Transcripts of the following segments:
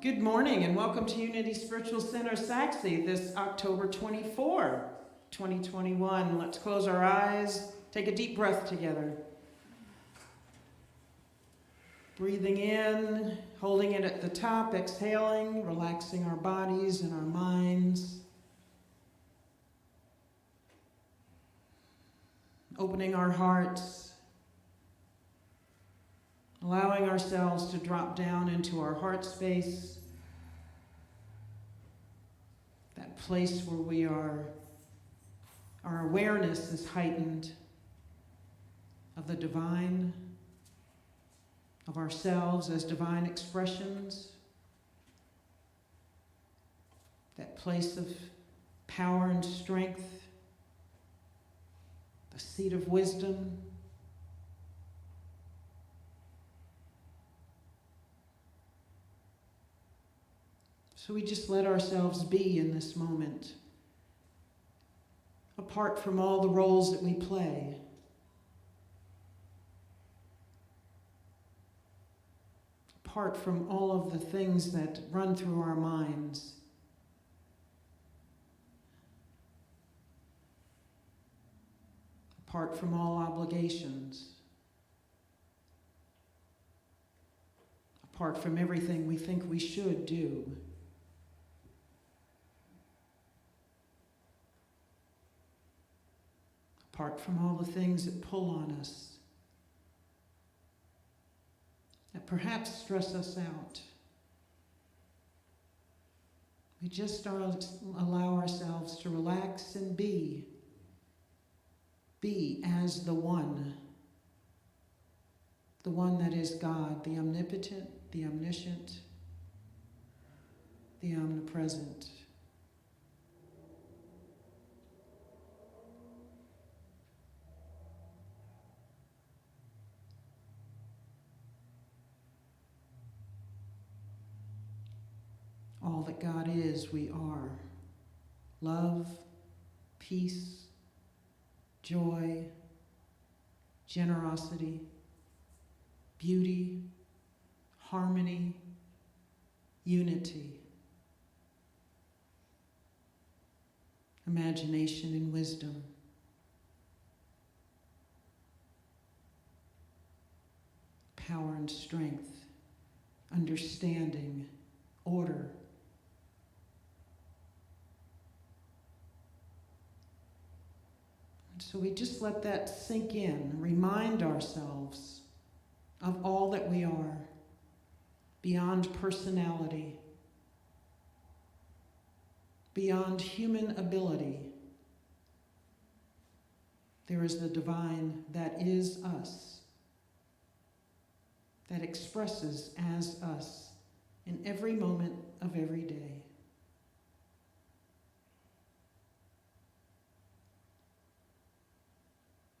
Good morning and welcome to Unity Spiritual Center Saxe this October 24, 2021. Let's close our eyes, take a deep breath together. Breathing in, holding it at the top, exhaling, relaxing our bodies and our minds. Opening our hearts. Allowing ourselves to drop down into our heart space, that place where our awareness is heightened of the divine, of ourselves as divine expressions, that place of power and strength, the seat of wisdom. So we just let ourselves be in this moment, apart from all the roles that we play. Apart from all of the things that run through our minds. Apart from all obligations. Apart from everything we think we should do. Apart from all the things that pull on us, that perhaps stress us out. We just allow ourselves to relax and be as the one that is God, the omnipotent, the omniscient, the omnipresent. All that God is, we are. Love, peace, joy, generosity, beauty, harmony, unity, imagination and wisdom. Power and strength, understanding, order. So we just let that sink in, remind ourselves of all that we are, beyond personality, beyond human ability. There is the divine that is us, that expresses as us in every moment of every day.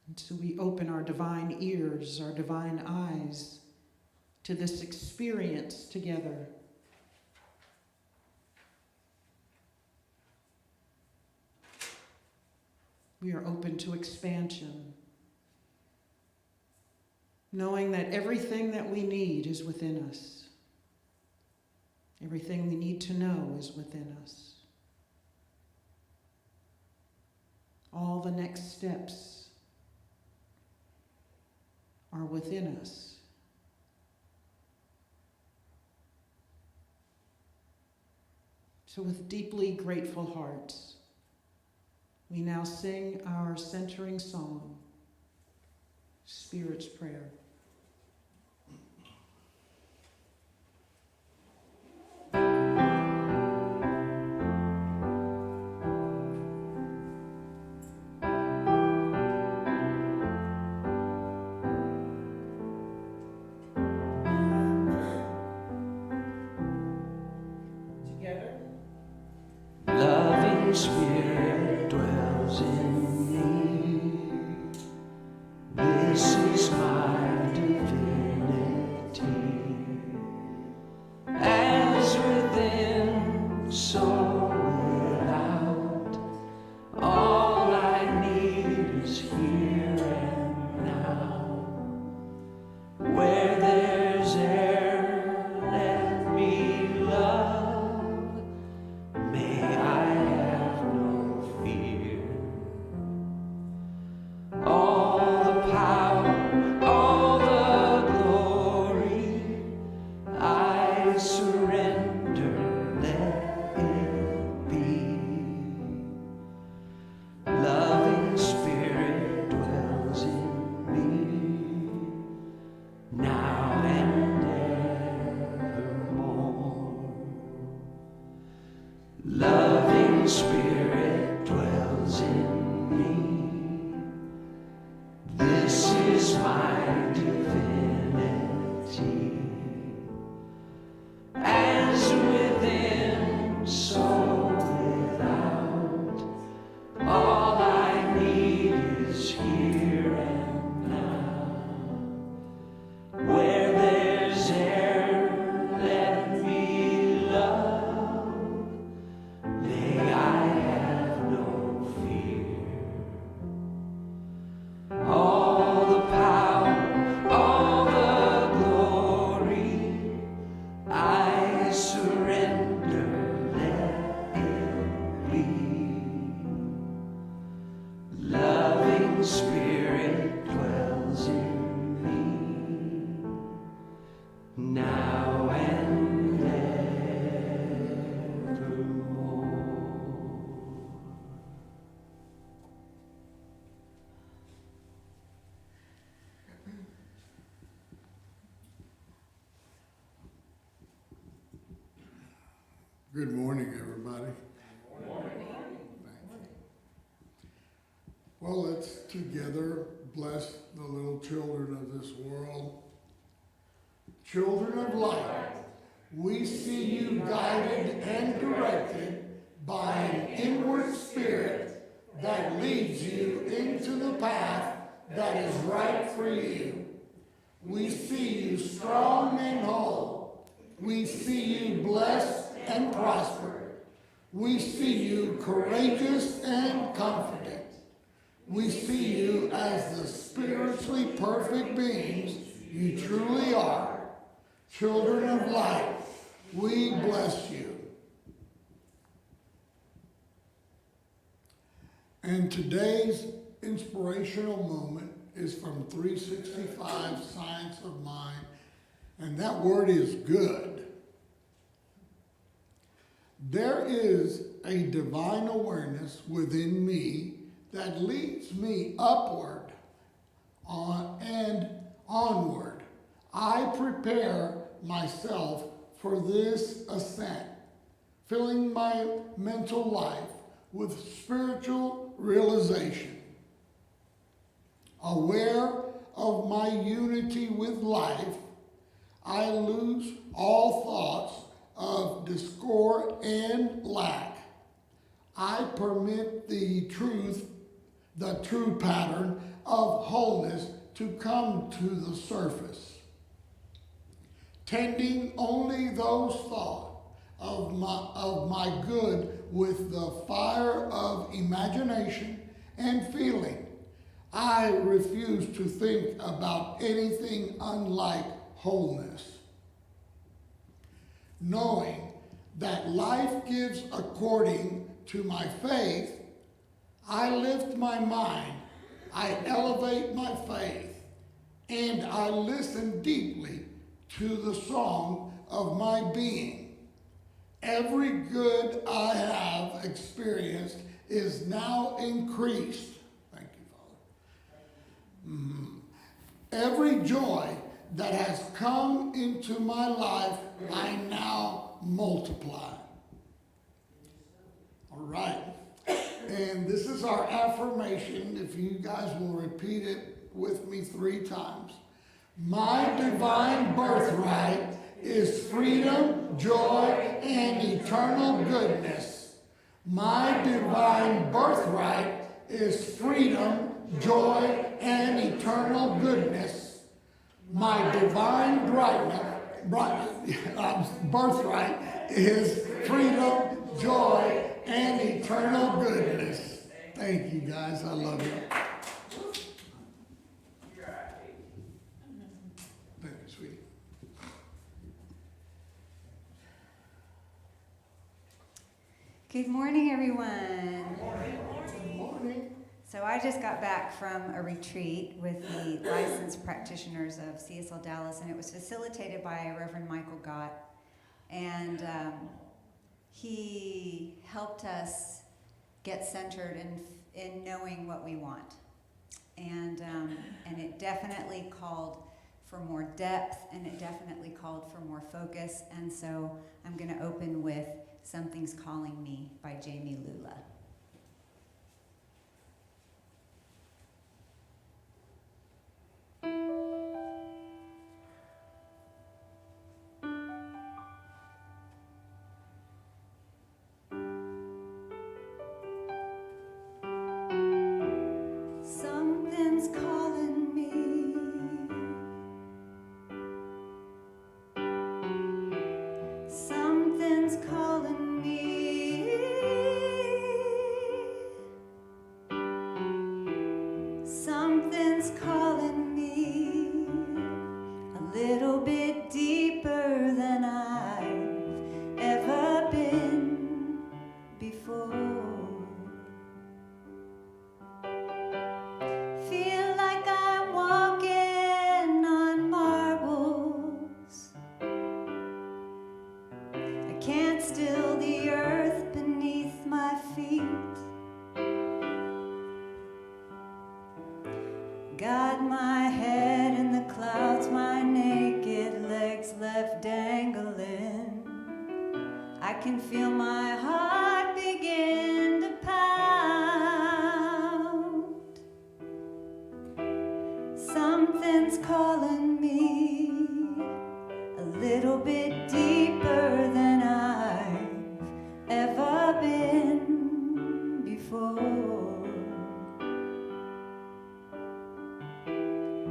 And so we open our divine ears, our divine eyes to this experience together. We are open to expansion, knowing that everything that we need is within us. Everything we need to know is within us. All the next steps are within us. So with deeply grateful hearts, we now sing our centering song, Spirit's Prayer. Spirit dwells in me. This is my divinity. As within, so without. All I need is here and now. Where there's air, let me love. is my divinity. As within, so without, all I need is here and now. Where there's air, let me love. May I have no fear. All the power, all the glory, I surrender, let it be. Loving Spirit dwells in me, now and evermore. Good morning, everybody. Good morning. Well, let's together bless the little children of this world. Children of light, we see you guided and directed by an inward spirit that leads you into the path that is right for you. We see you strong and whole. We see you blessed and prosper. We see you courageous and confident. We see you as the spiritually perfect beings you truly are. Children of light, we bless you. And today's inspirational moment is from 365 Science of Mind, and that word is good. There is a divine awareness within me that leads me upward and onward. I prepare myself for this ascent, filling my mental life with spiritual realization. Aware of my unity with life, I lose all thoughts of discord and lack. I permit the true pattern of wholeness to come to the surface, tending only those thoughts of my good with the fire of imagination and feeling. I refuse to think about anything unlike wholeness. Knowing that life gives according to my faith, I lift my mind, I elevate my faith, and I listen deeply to the song of my being. Every good I have experienced is now increased. Thank you, Father. Every joy that has come into my life, I now multiply. All right. And this is our affirmation. If you guys will repeat it with me 3 times. My divine birthright is freedom, joy, and eternal goodness. My divine birthright is freedom, joy, and eternal goodness. My divine birthright is freedom, joy, and eternal goodness. Thank you, guys. I love you. Thank you, sweetie. Good morning, everyone. Good morning. So I just got back from a retreat with the licensed practitioners of CSL Dallas, and it was facilitated by Reverend Michael Gott. And he helped us get centered in knowing what we want. And it definitely called for more depth, and it definitely called for more focus. And so I'm going to open with Something's Calling Me by Jamie Lula. got my head in the clouds, my naked legs left dangling. I can feel my heart begin to pound. Something's calling me a little bit deeper than I've ever been before.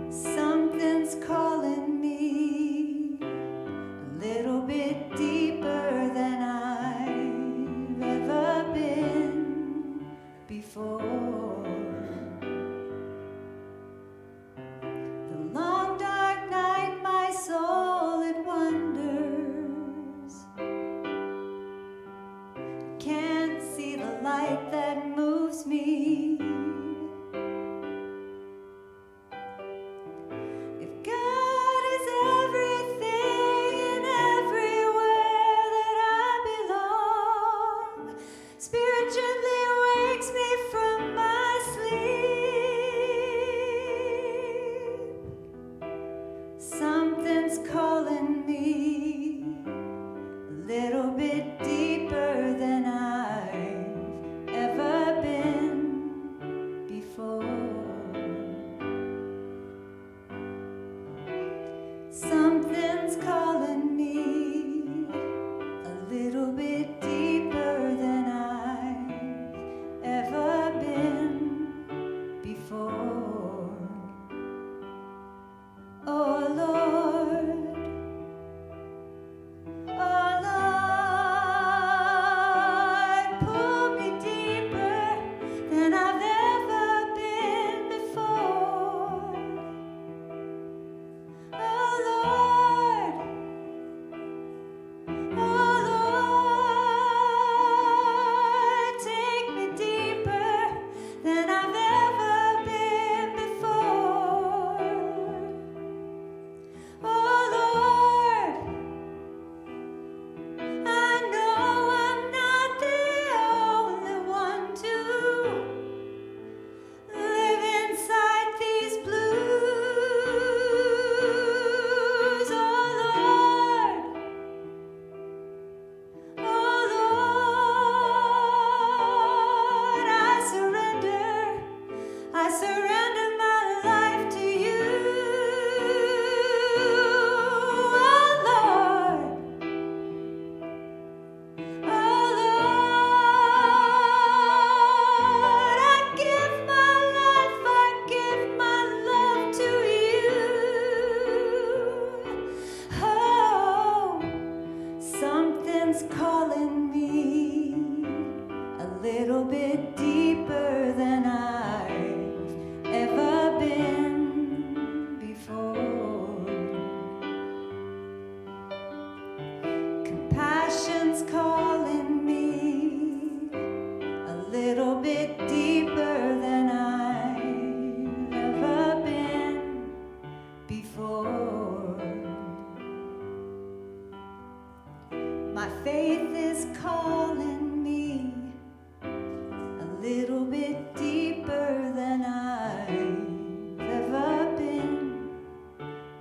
Something's calling me a little bit deeper than I've ever been before. The long dark night, my soul it wanders. Can't see the light that moves me. If God is everything and everywhere that I belong, Spirit gently wakes me from my sleep. Something's calling me a little bit deeper than I've ever been before. Something's calling me a little bit deeper than I've ever been before. Oh Lord, oh Lord, pull me deeper than I've ever been before. Oh Lord, take me deeper than I've ever been before. Oh Lord, I know I'm not the only one to live inside these blues. Oh Lord, I surrender my life to you. Oh Lord, I give my life, I give my love to you. Oh, something's calling me a little bit deeper than I've ever been before. Compassion's calling me a little bit deeper than I've ever been before. My faith is calling me a little bit deeper than I've ever been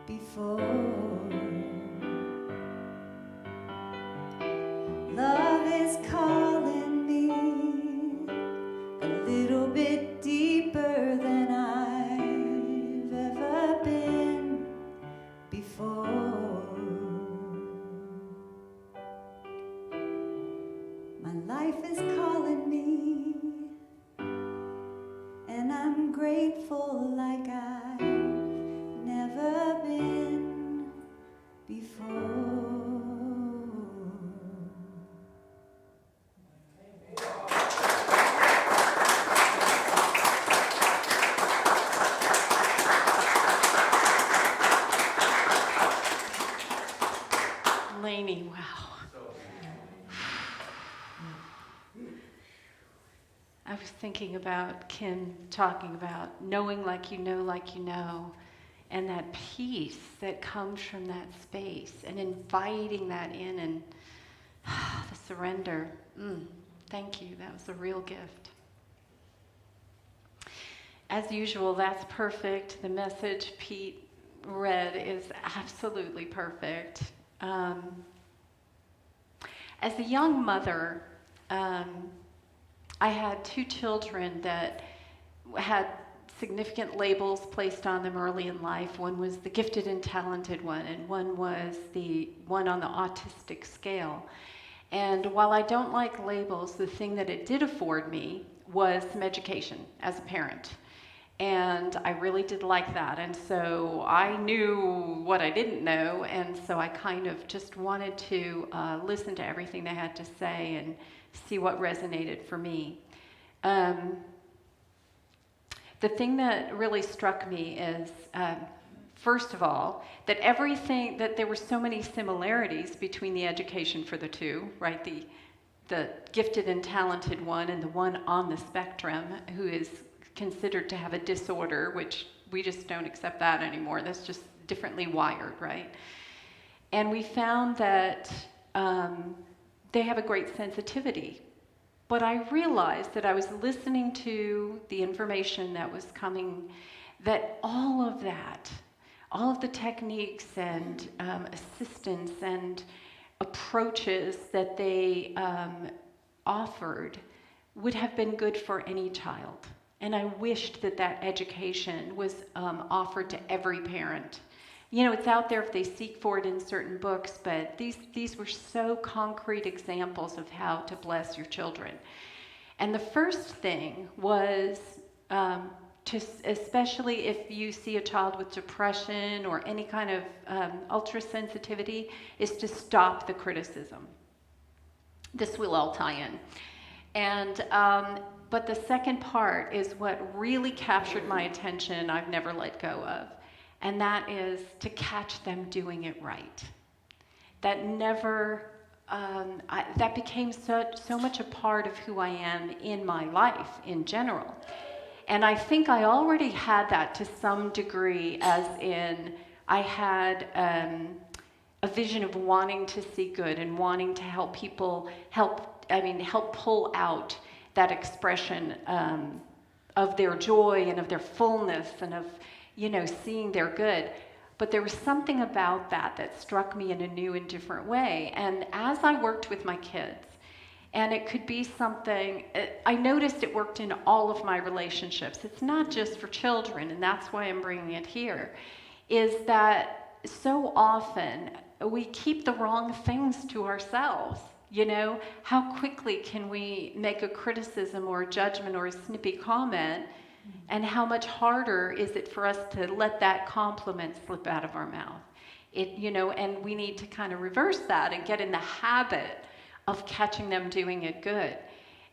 before. Love is calling me a little bit deeper than I've ever been before. My life is calling me, and I'm grateful like I've never been before. Lainey, wow. I was thinking about Kim talking about knowing like you know, and that peace that comes from that space and inviting that in and the surrender. Thank you. That was a real gift. as usual, that's perfect. The message Pete read is absolutely perfect. As a young mother, I had 2 children that had significant labels placed on them early in life. One was the gifted and talented one, and one was the one on the autistic scale. And while I don't like labels, the thing that it did afford me was some education as a parent. And I really did like that. And so I knew what I didn't know, and so I kind of just wanted to listen to everything they had to say and see what resonated for me. The thing that really struck me is, first of all, that there were so many similarities between the education for the 2, right? The gifted and talented one and the one on the spectrum who is considered to have a disorder, which we just don't accept that anymore. That's just differently wired, right? And we found that they have a great sensitivity. But I realized that I was listening to the information that was coming, that all of the techniques and assistance and approaches that they offered would have been good for any child. And I wished that education was offered to every parent. You know, it's out there if they seek for it in certain books, but these were so concrete examples of how to bless your children. And the first thing was especially if you see a child with depression or any kind of ultra sensitivity, is to stop the criticism. This will all tie in. And but the second part is what really captured my attention, I've never let go of, and that is to catch them doing it right. That never, that became so much a part of who I am in my life in general. And I think I already had that to some degree, as in I had a vision of wanting to see good and wanting to help people, help pull out that expression of their joy and of their fullness and of, seeing their good. But there was something about that struck me in a new and different way. And as I worked with my kids, and it could be something, I noticed it worked in all of my relationships. It's not just for children, and that's why I'm bringing it here, is that so often we keep the wrong things to ourselves. How quickly can we make a criticism or a judgment or a snippy comment, and how much harder is it for us to let that compliment slip out of our mouth? And we need to kind of reverse that and get in the habit of catching them doing it good.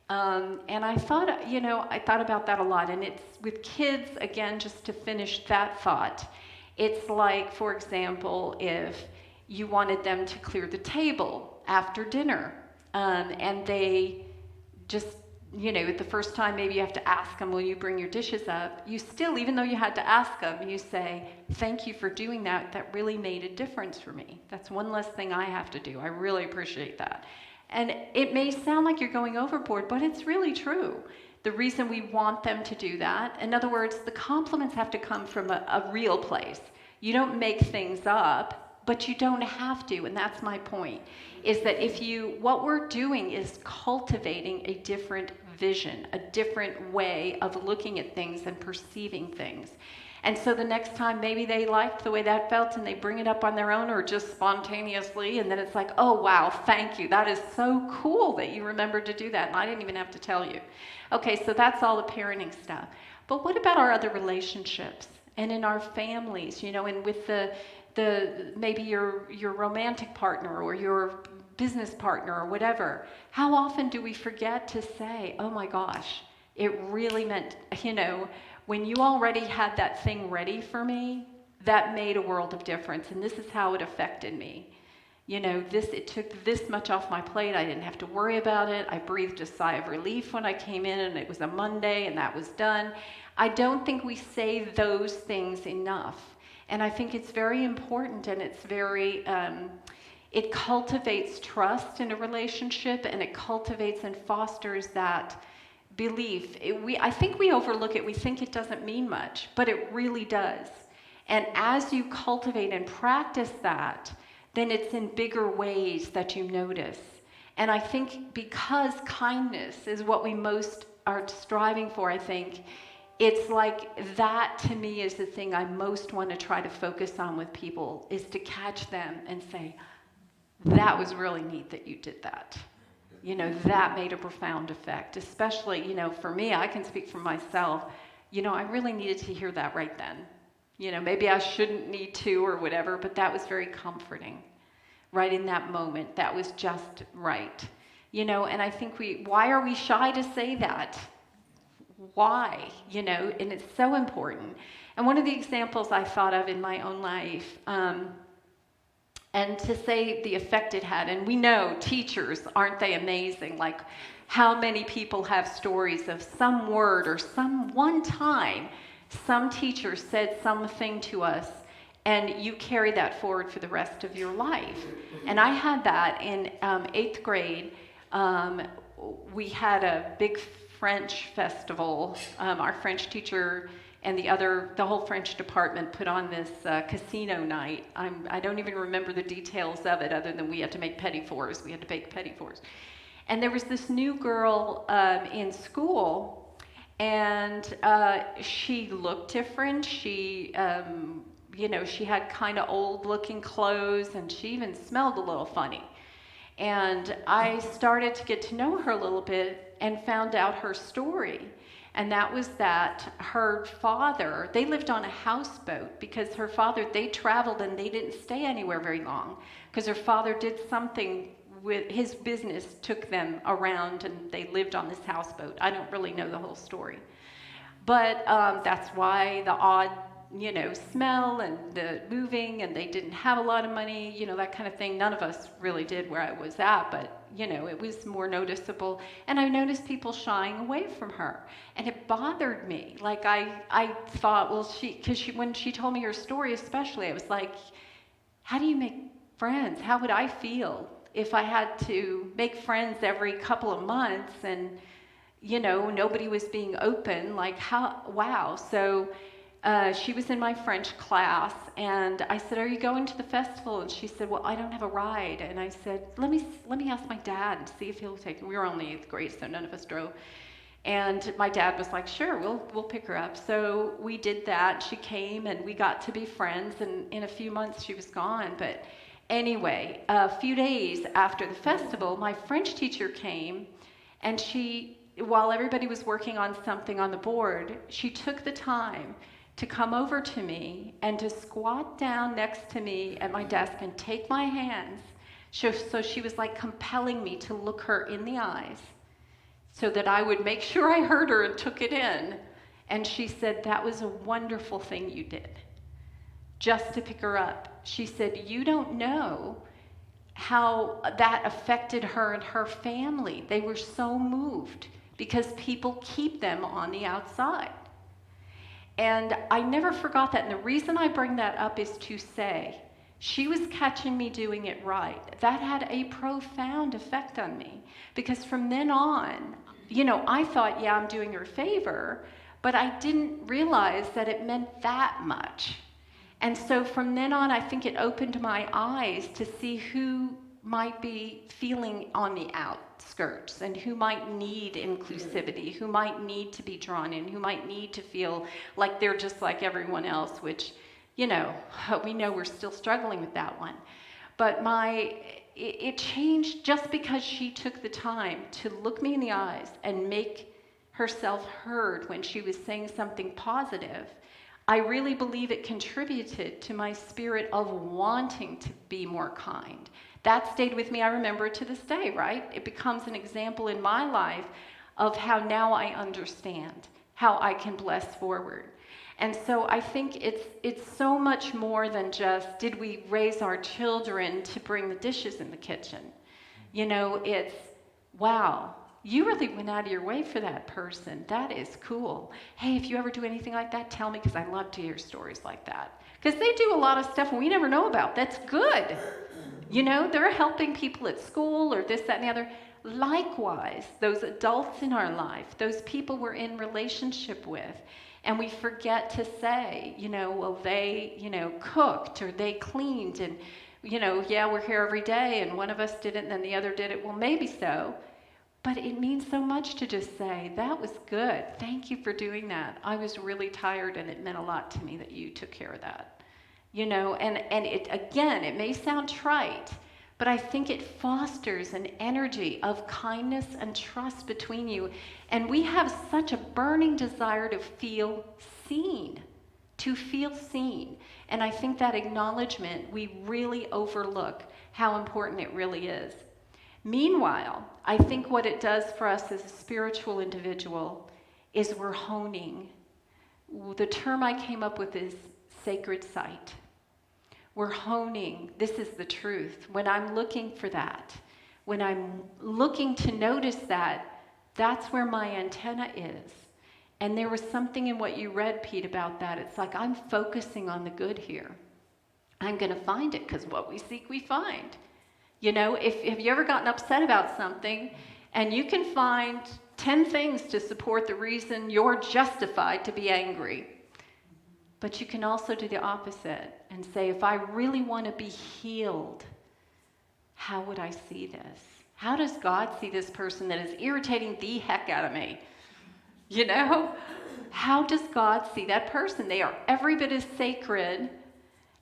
And I thought about that a lot. And it's with kids, again, just to finish that thought, it's like, for example, if you wanted them to clear the table after dinner, and they just, the first time maybe you have to ask them, will you bring your dishes up? You still, even though you had to ask them, you say, thank you for doing that. That really made a difference for me. That's one less thing I have to do. I really appreciate that. And it may sound like you're going overboard, but it's really true. The reason we want them to do that, in other words, the compliments have to come from a real place. You don't make things up, but you don't have to, and that's my point, is that what we're doing is cultivating a different vision, a different way of looking at things and perceiving things. And so the next time maybe they liked the way that felt and they bring it up on their own or just spontaneously, and then it's like, oh wow, thank you. That is so cool that you remembered to do that, and I didn't even have to tell you. Okay, so that's all the parenting stuff. But what about our other relationships and in our families, and with the maybe your romantic partner or your business partner or whatever? How often do we forget to say, oh my gosh, it really meant, when you already had that thing ready for me, that made a world of difference, and this is how it affected me. It took this much off my plate. I didn't have to worry about it. I breathed a sigh of relief when I came in, and it was a Monday, and that was done. I don't think we say those things enough. And I think it's very important, and it's very, it cultivates trust in a relationship, and it cultivates and fosters that belief. I think we overlook it. We think it doesn't mean much, but it really does. And as you cultivate and practice that, then it's in bigger ways that you notice. And I think because kindness is what we most are striving for, I think, it's like that to me is the thing I most want to try to focus on with people, is to catch them and say, that was really neat that you did that. You know, that made a profound effect, especially, you know, for me, I can speak for myself. You know, I really needed to hear that right then. You know, maybe I shouldn't need to or whatever, but that was very comforting. Right in that moment, that was just right. You know, and I think why are we shy to say that? Why? You know, and it's so important. And one of the examples I thought of in my own life, and to say the effect it had, and we know teachers, aren't they amazing? Like how many people have stories of some word or some one time some teacher said something to us and you carry that forward for the rest of your life. And I had that in 8th grade. We had a big French festival. Our French teacher and the whole French department put on this casino night. I don't even remember the details of it other than we had to make petit fours. We had to bake petit fours. And there was this new girl in school, and she looked different. She, you know, she had kind of old-looking clothes, and she even smelled a little funny. And I started to get to know her a little bit and found out her story. And that was that her father, they lived on a houseboat because her father, they traveled and they didn't stay anywhere very long because her father did something with his business, took them around, and they lived on this houseboat. I don't really know the whole story. But that's why the odd, you know, smell and the moving, and they didn't have a lot of money, you know, that kind of thing. None of us really did where I was at, but, you know, it was more noticeable. And I noticed people shying away from her, and it bothered me. Like, I thought, well, when she told me her story especially, I was like, how do you make friends? How would I feel if I had to make friends every couple of months and, you know, nobody was being open? Like, how, wow. So she was in my French class, and I said, are you going to the festival? And she said, well, I don't have a ride. And I said, let me ask my dad and see if he'll take me. We were only 8th grade, so none of us drove. And my dad was like, sure, we'll pick her up. So we did that. She came, and we got to be friends, and in a few months she was gone. But anyway, a few days after the festival, my French teacher came, and she, while everybody was working on something on the board, she took the time to come over to me and to squat down next to me at my desk and take my hands. So she was like compelling me to look her in the eyes so that I would make sure I heard her and took it in. And she said, that was a wonderful thing you did, just to pick her up. She said, you don't know how that affected her and her family. They were so moved because people keep them on the outside. And I never forgot that. And the reason I bring that up is to say, she was catching me doing it right. That had a profound effect on me. Because from then on, you know, I thought, yeah, I'm doing her a favor, but I didn't realize that it meant that much. And so from then on, I think it opened my eyes to see who might be feeling on the outskirts and who might need inclusivity, who might need to be drawn in, who might need to feel like they're just like everyone else, which, you know, we know we're still struggling with that one. But it changed just because she took the time to look me in the eyes and make herself heard when she was saying something positive. I really believe it contributed to my spirit of wanting to be more kind. That stayed with me. I remember it to this day, right? It becomes an example in my life of how now I understand how I can bless forward. And so I think it's so much more than just, did we raise our children to bring the dishes in the kitchen? You know, it's, wow, you really went out of your way for that person. That is cool. Hey, if you ever do anything like that, tell me, because I love to hear stories like that. Because they do a lot of stuff we never know about. That's good. You know, they're helping people at school or this, that, and the other. likewise, those adults in our life, those people we're in relationship with, and we forget to say, well, they, cooked or they cleaned and, yeah, we're here every day and one of us did it and then the other did it. Well, maybe so. But it means so much to just say, that was good. Thank you for doing that. I was really tired and it meant a lot to me that you took care of that. And it, again, it may sound trite, but I think it fosters an energy of kindness and trust between you. And we have such a burning desire to feel seen, And I think that acknowledgement, we really overlook how important it really is. Meanwhile, I think what it does for us as a spiritual individual is we're honing. The term I came up with is sacred sight. We're honing, this is the truth. When I'm looking for that, when I'm looking to notice that, that's where my antenna is. And there was something in what you read, Pete, about that. It's like I'm focusing on the good here. I'm going to find it because what we seek, we find. Have you ever gotten upset about something and you can find 10 things to support the reason you're justified to be angry? But you can also do the opposite and say, if I really want to be healed, how would I see this? How does God see this person that is irritating the heck out of me? How does God see that person? They are every bit as sacred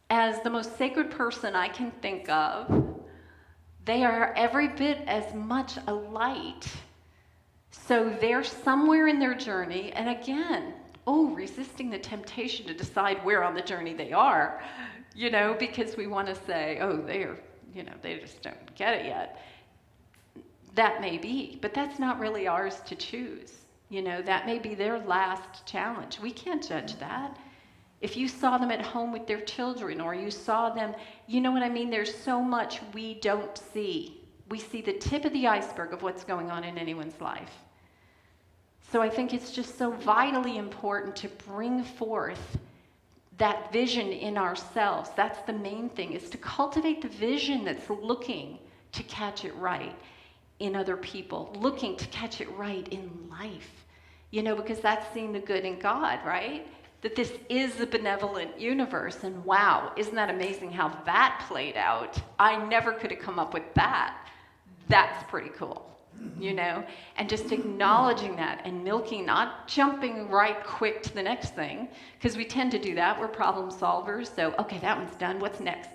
as the most sacred person I can think of. They are every bit as much a light. So they're somewhere in their journey, and again, resisting the temptation to decide where on the journey they are, because we want to say, they just don't get it yet. That may be, but that's not really ours to choose. That may be their last challenge. We can't judge that. If you saw them at home with their children, or you saw them, you know what I mean? There's so much we don't see. We see the tip of the iceberg of what's going on in anyone's life. So I think it's just so vitally important to bring forth that vision in ourselves. That's the main thing, is to cultivate the vision that's looking to catch it right in other people, looking to catch it right in life. Because that's seeing the good in God, right? That this is a benevolent universe. And wow, isn't that amazing how that played out? I never could have come up with that. That's pretty cool. And just acknowledging that and milking, not jumping right quick to the next thing, because we tend to do that. We're problem solvers. So, okay, that one's done. What's next?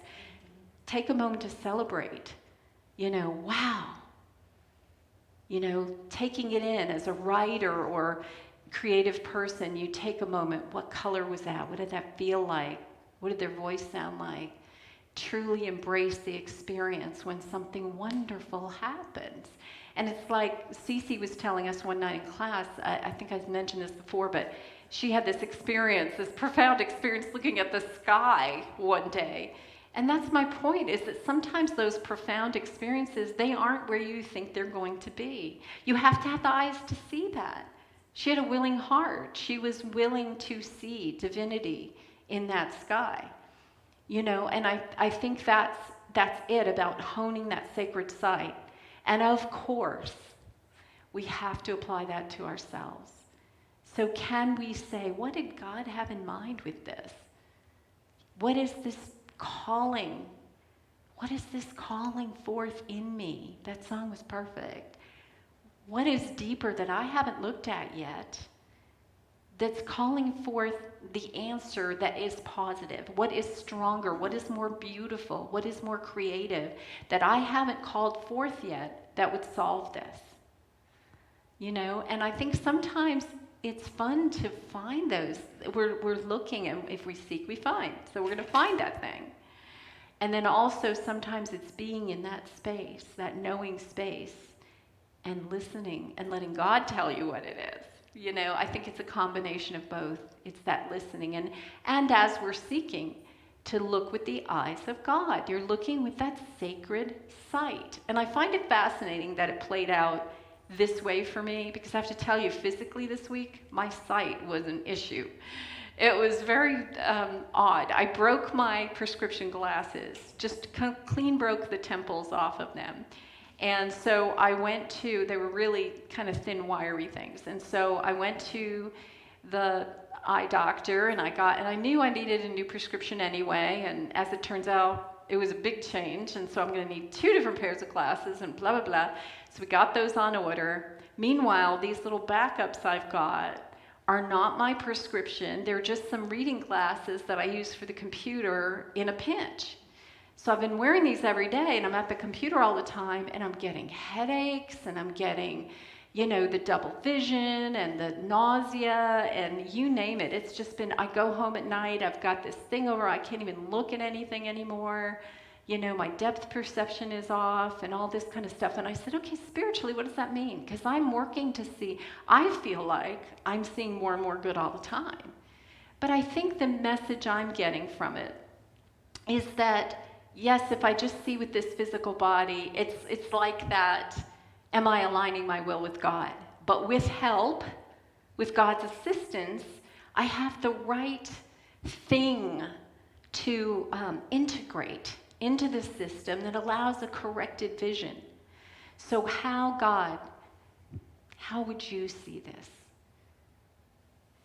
Take a moment to celebrate. Wow. Taking it in as a writer or creative person, you take a moment. What color was that? What did that feel like? What did their voice sound like? Truly embrace the experience when something wonderful happens. And it's like Cece was telling us one night in class, I think I've mentioned this before, but she had this experience, this profound experience looking at the sky one day. And that's my point, is that sometimes those profound experiences, they aren't where you think they're going to be. You have to have the eyes to see that. She had a willing heart. She was willing to see divinity in that sky. And I think that's it about honing that sacred sight. And of course, we have to apply that to ourselves. So can we say, what did God have in mind with this? What is this calling? What is this calling forth in me? That song was perfect. What is deeper that I haven't looked at yet that's calling forth the answer that is positive? What is stronger? What is more beautiful? What is more creative that I haven't called forth yet that would solve this? And I think sometimes it's fun to find those. We're looking, and if we seek, we find. So we're going to find that thing. And then also sometimes it's being in that space, that knowing space, and listening and letting God tell you what it is. I think it's a combination of both. It's that listening and as we're seeking, to look with the eyes of God. You're looking with that sacred sight. And I find it fascinating that it played out this way for me, because I have to tell you, physically this week, my sight was an issue. It was very odd. I broke my prescription glasses, just clean broke the temples off of them. And so I went to, they were really kind of thin, wiry things. And so I went to the eye doctor, and I knew I needed a new prescription anyway. And as it turns out, it was a big change. And so I'm going to need 2 different pairs of glasses and blah, blah, blah. So we got those on order. Meanwhile, these little backups I've got are not my prescription. They're just some reading glasses that I use for the computer in a pinch. So I've been wearing these every day, and I'm at the computer all the time, and I'm getting headaches, and I'm getting, the double vision and the nausea, and you name it. It's just been, I go home at night, I've got this thing over, I can't even look at anything anymore. My depth perception is off and all this kind of stuff. And I said, okay, spiritually, what does that mean? Because I'm working to see, I feel like I'm seeing more and more good all the time. But I think the message I'm getting from it is that, yes, if I just see with this physical body, it's like that, am I aligning my will with God? But with help, with God's assistance, I have the right thing to integrate into the system that allows a corrected vision. So how would you see this?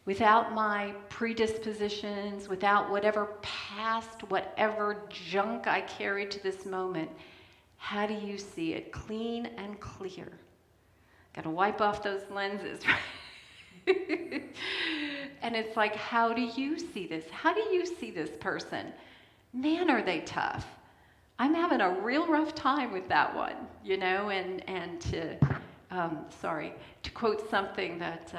Without my predispositions, without whatever past, whatever junk I carry to this moment, how do you see it clean and clear? Got to wipe off those lenses, right? And it's like, how do you see this? How do you see this person? Man, are they tough. I'm having a real rough time with that one, and to quote something that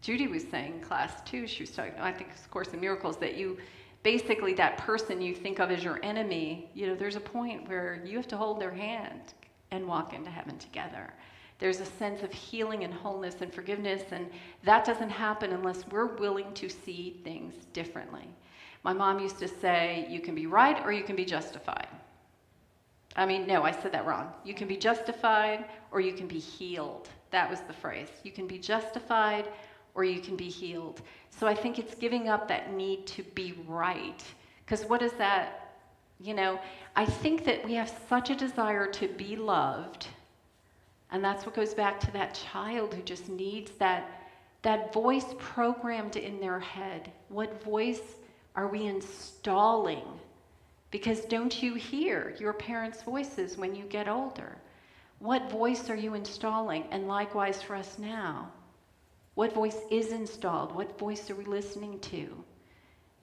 Judy was saying in class too, she was talking, I think it's Course in Miracles, that you, basically that person you think of as your enemy, there's a point where you have to hold their hand and walk into heaven together. There's a sense of healing and wholeness and forgiveness, and that doesn't happen unless we're willing to see things differently. My mom used to say, you can be right or you can be justified. No, I said that wrong. You can be justified or you can be healed. That was the phrase. You can be justified or you can be healed. So I think it's giving up that need to be right. Because what is that? I think that we have such a desire to be loved. And that's what goes back to that child who just needs that voice programmed in their head. What voice are we installing? Because don't you hear your parents' voices when you get older? What voice are you installing? And likewise for us now. What voice is installed? What voice are we listening to?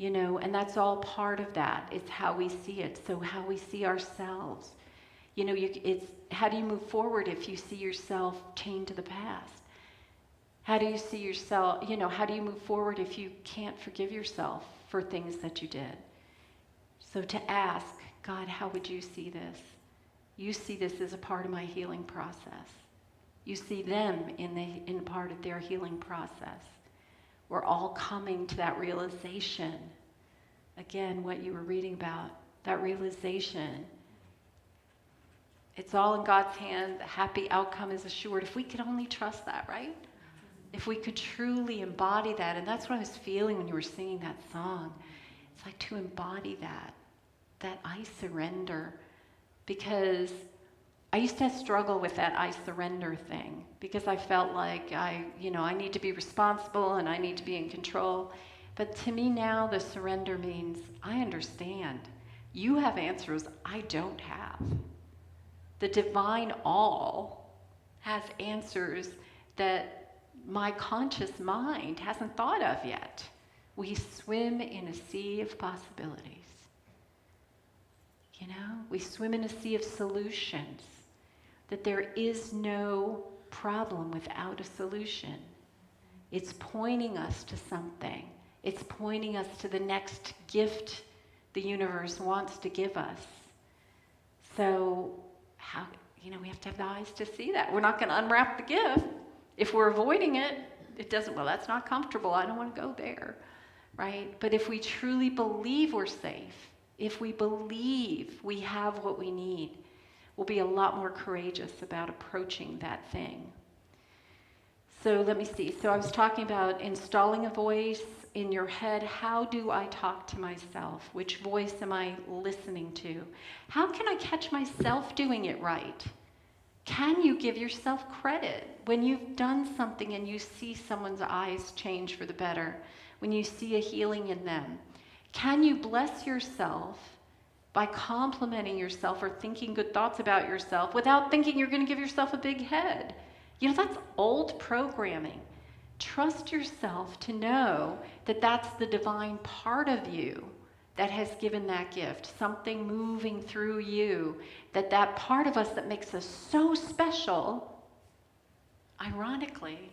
And that's all part of that. It's how we see it. So how we see ourselves. It's how do you move forward if you see yourself chained to the past? How do you see yourself, how do you move forward if you can't forgive yourself for things that you did? So to ask, God, how would you see this? You see this as a part of my healing process. You see them in part of their healing process. We're all coming to that realization. Again, what you were reading about, that realization. It's all in God's hand. The happy outcome is assured. If we could only trust that, right? If we could truly embody that. And that's what I was feeling when you were singing that song. It's like to embody that I surrender. Because I used to struggle with that I surrender thing. Because I felt like I need to be responsible and I need to be in control. But to me now, the surrender means I understand. You have answers I don't have. The divine all has answers that my conscious mind hasn't thought of yet. We swim in a sea of possibilities. We swim in a sea of solutions. That there is no problem without a solution. It's pointing us to something. It's pointing us to the next gift the universe wants to give us. So how, we have to have the eyes to see that. We're not going to unwrap the gift. If we're avoiding it, that's not comfortable. I don't want to go there, right? But if we truly believe we're safe, if we believe we have what we need, we'll be a lot more courageous about approaching that thing. So let me see. So I was talking about installing a voice in your head. How do I talk to myself? Which voice am I listening to? How can I catch myself doing it right? Can you give yourself credit when you've done something and you see someone's eyes change for the better, when you see a healing in them? Can you bless yourself by complimenting yourself or thinking good thoughts about yourself without thinking you're going to give yourself a big head? You know, that's old programming. Trust yourself to know that that's the divine part of you that has given that gift, something moving through you, that part of us that makes us so special, ironically,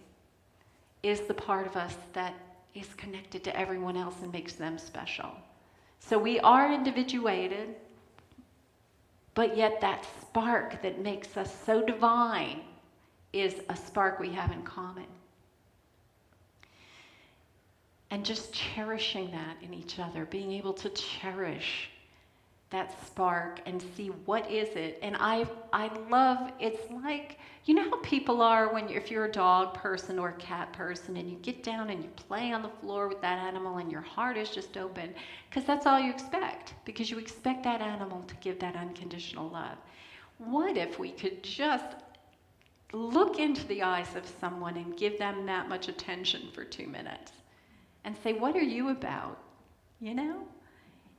is the part of us that is connected to everyone else and makes them special. So we are individuated, but yet that spark that makes us so divine is a spark we have in common. And just cherishing that in each other, being able to cherish that spark and see what is it. And I love, it's like, you know how people are when if you're a dog person or a cat person and you get down and you play on the floor with that animal and your heart is just open, because that's all you expect, because you expect that animal to give that unconditional love. What if we could just look into the eyes of someone and give them that much attention for 2 minutes and say, what are you about? You know?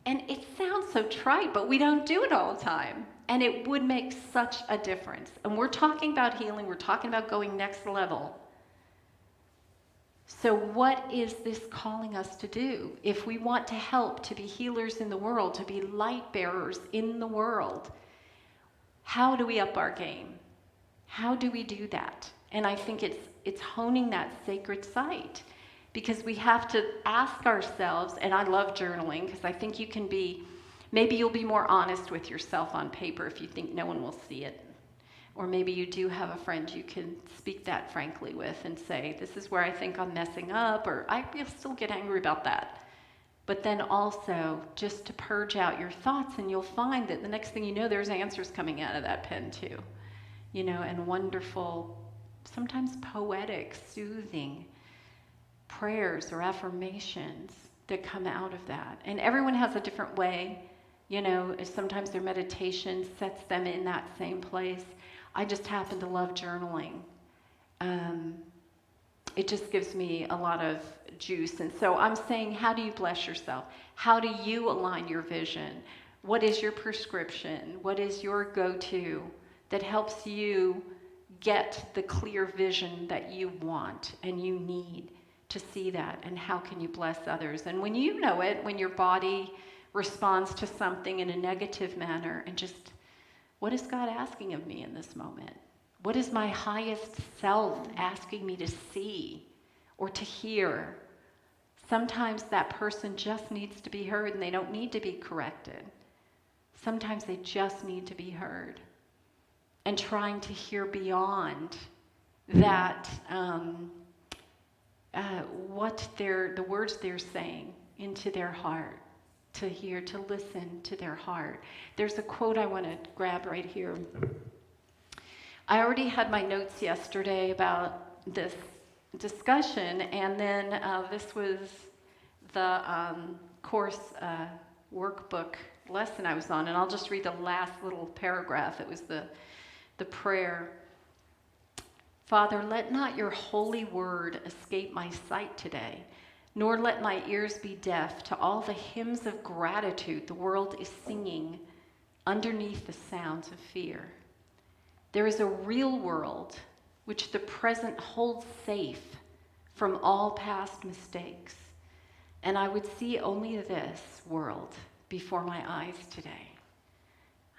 And it sounds so trite, but we don't do it all the time. And it would make such a difference. And we're talking about healing. We're talking about going next level. So what is this calling us to do? If we want to help, to be healers in the world, to be light bearers in the world, how do we up our game? How do we do that? And I think it's honing that sacred sight. Because we have to ask ourselves, and I love journaling, because I think you can be, maybe you'll be more honest with yourself on paper if you think no one will see it. Or maybe you do have a friend you can speak that frankly with and say, this is where I think I'm messing up, or I still get angry about that. But then also just to purge out your thoughts, and you'll find that the next thing you know, there's answers coming out of that pen too. You know, and wonderful, sometimes poetic, soothing prayers or affirmations that come out of that. And everyone has a different way. You know, sometimes their meditation sets them in that same place. I just happen to love journaling. It just gives me a lot of juice. And so I'm saying, how do you bless yourself? How do you align your vision? What is your prescription? What is your go-to that helps you get the clear vision that you want and you need to see that? And how can you bless others? And when you know it, when your body responds to something in a negative manner, and just, what is God asking of me in this moment? What is my highest self asking me to see or to hear? Sometimes that person just needs to be heard and they don't need to be corrected. Sometimes they just need to be heard. And trying to hear beyond that, what the words they're saying into their heart, to hear, to listen to their heart. There's a quote I want to grab right here. I already had my notes yesterday about this discussion, and then this was the course workbook lesson I was on, and I'll just read the last little paragraph. It was the prayer. Father, let not your holy word escape my sight today, nor let my ears be deaf to all the hymns of gratitude the world is singing underneath the sounds of fear. There is a real world which the present holds safe from all past mistakes, and I would see only this world before my eyes today.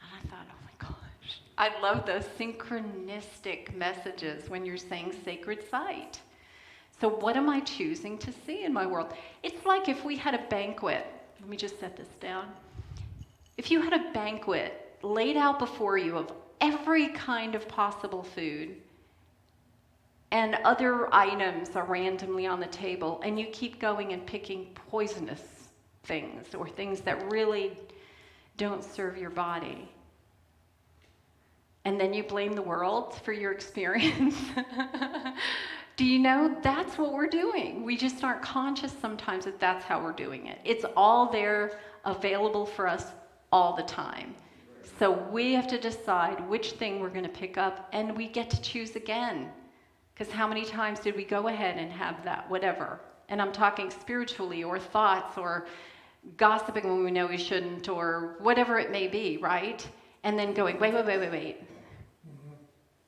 And I thought, oh my gosh, I love those synchronistic messages when you're saying sacred sight. So what am I choosing to see in my world? It's like if we had a banquet. Let me just set this down. If you had a banquet laid out before you of every kind of possible food, and other items are randomly on the table, and you keep going and picking poisonous things or things that really don't serve your body, and then you blame the world for your experience. Do you know that's what we're doing? We just aren't conscious sometimes that that's how we're doing it. It's all there, available for us all the time. So we have to decide which thing we're going to pick up, and we get to choose again. Because how many times did we go ahead and have that, whatever? And I'm talking spiritually, or thoughts, or gossiping when we know we shouldn't, or whatever it may be, right? And then going, wait.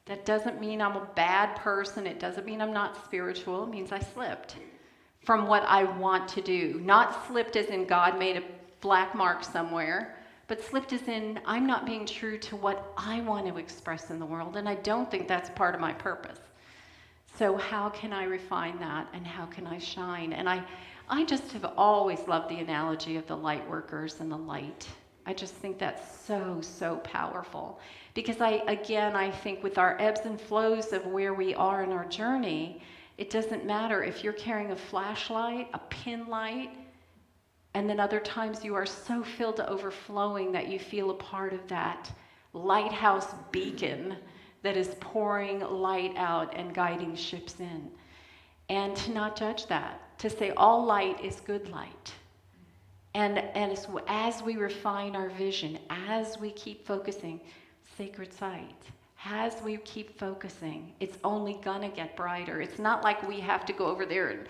That doesn't mean I'm a bad person. It doesn't mean I'm not spiritual. It means I slipped from what I want to do. Not slipped as in God made a black mark somewhere, but slipped as in I'm not being true to what I want to express in the world, and I don't think that's part of my purpose. So how can I refine that, and how can I shine? And I just have always loved the analogy of the light workers and the light. I just think that's so powerful. Because I think with our ebbs and flows of where we are in our journey, it doesn't matter if you're carrying a flashlight, a pin light, and then other times you are so filled to overflowing that you feel a part of that lighthouse beacon that is pouring light out and guiding ships in. And to not judge that, to say all light is good light. And as we refine our vision, as we keep focusing, sacred sight, as we keep focusing, it's only gonna get brighter. It's not like we have to go over there and,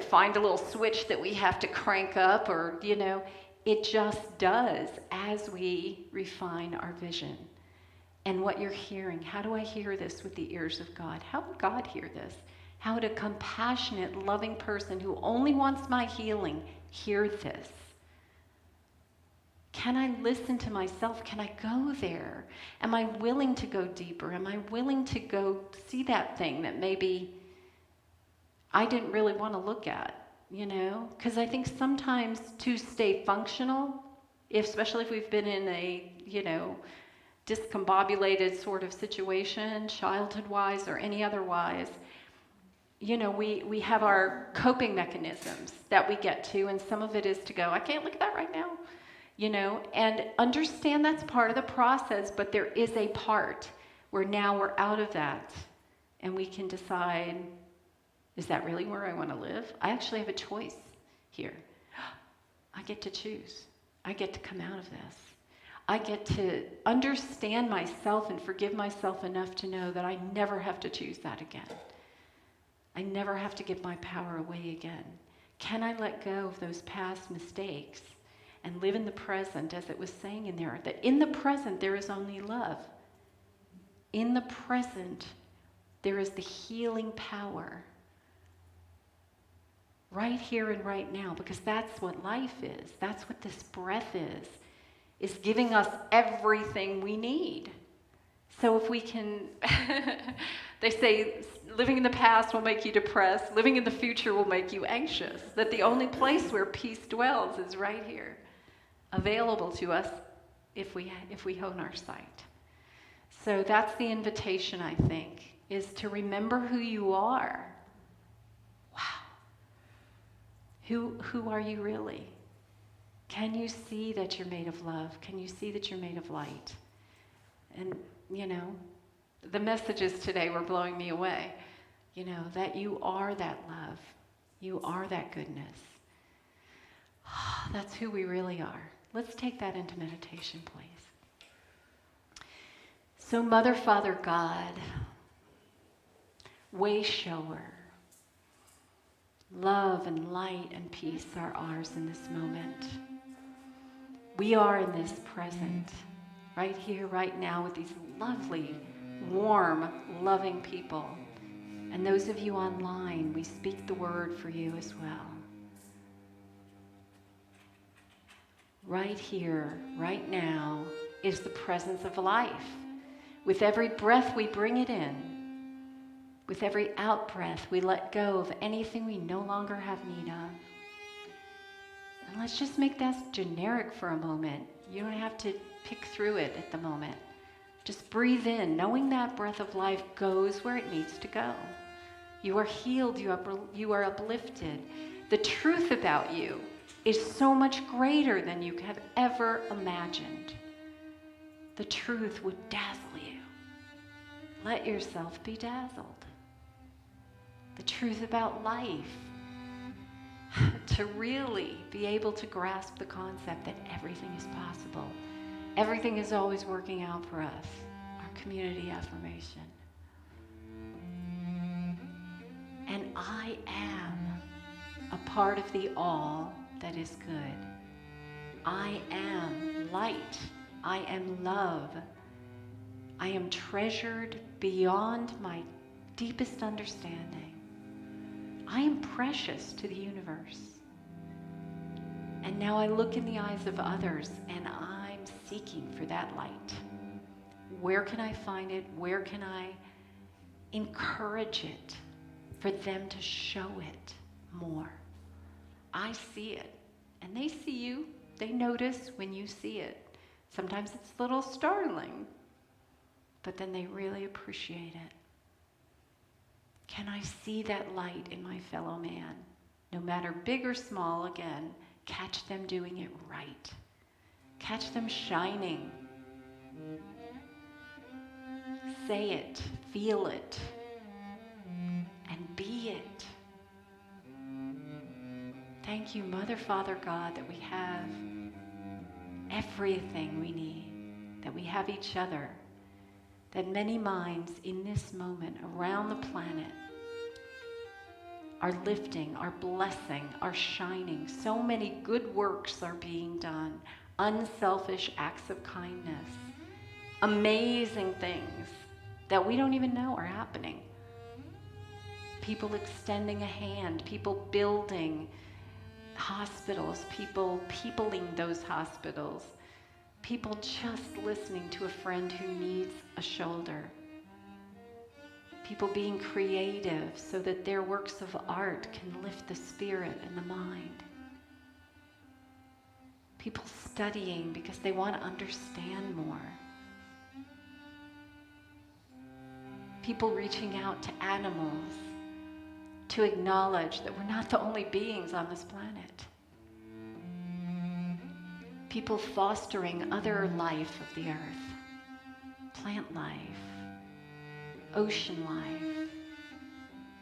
find a little switch that we have to crank up, or, it just does as we refine our vision. And what you're hearing, how do I hear this with the ears of God? How would God hear this? How would a compassionate, loving person who only wants my healing hear this? Can I listen to myself? Can I go there? Am I willing to go deeper? Am I willing to go see that thing that maybe I didn't really want to look at, Because I think sometimes to stay functional, especially if we've been in a, discombobulated sort of situation, childhood-wise or any otherwise, we have our coping mechanisms that we get to, and some of it is to go, I can't look at that right now. And understand that's part of the process, but there is a part where now we're out of that and we can decide, is that really where I want to live? I actually have a choice here. I get to choose. I get to come out of this. I get to understand myself and forgive myself enough to know that I never have to choose that again. I never have to give my power away again. Can I let go of those past mistakes and live in the present, as it was saying in there, that in the present there is only love. In the present there is the healing power. Right here and right now, because that's what life is. That's what this breath is giving us everything we need. So if we can, they say living in the past will make you depressed, living in the future will make you anxious, that the only place where peace dwells is right here, available to us if we hone our sight. So that's the invitation, I think, is to remember who you are. Wow. Who are you really? Can you see that you're made of love? Can you see that you're made of light? And, the messages today were blowing me away. That you are that love. You are that goodness. That's who we really are. Let's take that into meditation, please. So, Mother, Father, God, way shower, love and light and peace are ours in this moment. We are in this present, right here, right now, with these lovely, warm, loving people. And those of you online, we speak the word for you as well. Right here, right now, is the presence of life. With every breath, we bring it in. With every out-breath, we let go of anything we no longer have need of. And let's just make that generic for a moment. You don't have to pick through it at the moment. Just breathe in, knowing that breath of life goes where it needs to go. You are healed, you are uplifted. The truth about you is so much greater than you have ever imagined. The truth would dazzle you. Let yourself be dazzled. The truth about life, to really be able to grasp the concept that everything is possible Everything is always working out for us. Our community affirmation. And I am a part of the all that is good. I am light. I am love. I am treasured beyond my deepest understanding. I am precious to the universe. And now I look in the eyes of others and I'm seeking for that light. Where can I find it? Where can I encourage it for them to show it more? I see it, and they see you. They notice when you see it. Sometimes it's a little startling, but then they really appreciate it. Can I see that light in my fellow man? No matter big or small, again, catch them doing it right. Catch them shining. Say it, feel it, and be it. Thank you, Mother, Father, God, that we have everything we need, that we have each other, that many minds in this moment around the planet are lifting, are blessing, are shining. So many good works are being done, unselfish acts of kindness, amazing things that we don't even know are happening. People extending a hand, people building hospitals, people peopling those hospitals, people just listening to a friend who needs a shoulder, people being creative so that their works of art can lift the spirit and the mind, people studying because they want to understand more, people reaching out to animals to acknowledge that we're not the only beings on this planet. People fostering other life of the earth, plant life, ocean life,